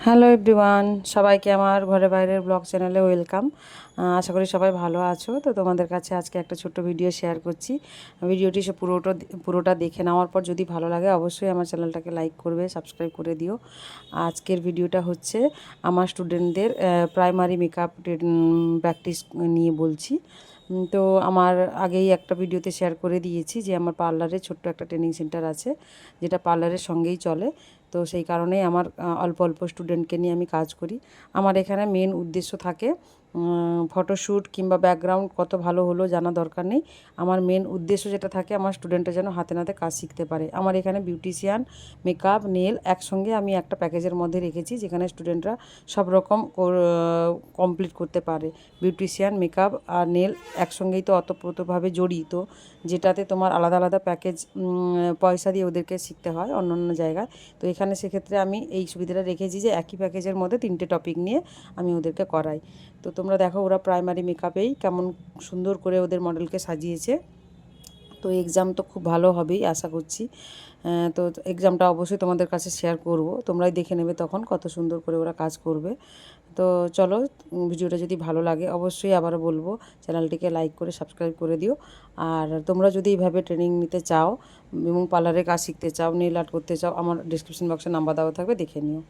Hello everyone, সবাইকে আমার ঘরে বাইরের ব্লগ চ্যানেলে ওয়েলকাম। আশা করি সবাই ভালো আছো। তো তোমাদের কাছে আজকে একটা ছোট্ট ভিডিও শেয়ার করছি। ভিডিওটি পুরোটা দেখে নেওয়ার পর যদি ভালো লাগে অবশ্যই আমার চ্যানেলটাকে লাইক করবে, সাবস্ক্রাইব করে দিও। আজকের ভিডিওটা হচ্ছে আমার স্টুডেন্টদের প্রাইমারি মেকআপ প্র্যাকটিস নিয়ে বলছি। তো আমার আগেই একটা ভিডিওতে শেয়ার করে দিয়েছি যে আমার পার্লারে ছোট্ট একটা ট্রেনিং সেন্টার আছে, যেটা পার্লারের সঙ্গেই চলে। তো সেই কারণেই আমার অল্প অল্প স্টুডেন্টকে নিয়ে আমি কাজ করি। আমার এখানে মেন উদ্দেশ্য থাকে ফটোশ্যুট কিংবা ব্যাকগ্রাউন্ড কত ভালো হলো জানা দরকার নেই। আমার মেন উদ্দেশ্য যেটা থাকে, আমার স্টুডেন্টরা যেন হাতে নাতে কাজ শিখতে পারে। আমার এখানে বিউটিশিয়ান, মেকআপ, নেল একসঙ্গে আমি একটা প্যাকেজের মধ্যে রেখেছি, যেখানে স্টুডেন্টরা সব রকম কমপ্লিট করতে পারে। বিউটিশিয়ান, মেকআপ আর নেল একসঙ্গেই তো ওতপ্রোতভাবে জড়িত, যেটাতে তোমার আলাদা আলাদা প্যাকেজ পয়সা দিয়ে ওদেরকে শিখতে হয় অন্য অন্য জায়গায়। তো এখানে সেক্ষেত্রে আমি এই সুবিধাটা রেখেছি যে একই প্যাকেজের মধ্যে 3টে টপিক নিয়ে আমি ওদেরকে করাই। তো তোমরা দেখো ওরা প্রাইমারি মেকআপেই কেমন সুন্দর করে ওদের মডেলকে সাজিয়েছে। তো এক্সাম তো খুব ভালো হবেই আশা করছি। তো এক্সামটা অবশ্যই তোমাদের কাছে শেয়ার করব, তোমরাই দেখে নেবে তখন কত সুন্দর করে ওরা কাজ করবে। তো চলো, ভিডিওটা যদি ভালো লাগে অবশ্যই আবারও বলবো চ্যানেলটিকে লাইক করে সাবস্ক্রাইব করে দিও। আর তোমরা যদি এইভাবে ট্রেনিং নিতে চাও এবং পার্লারে কাজ শিখতে চাও, নেল আর্ট করতে চাও, আমার ডিসক্রিপশন বক্সে নাম্বার দেওয়া থাকবে, দেখে নিও।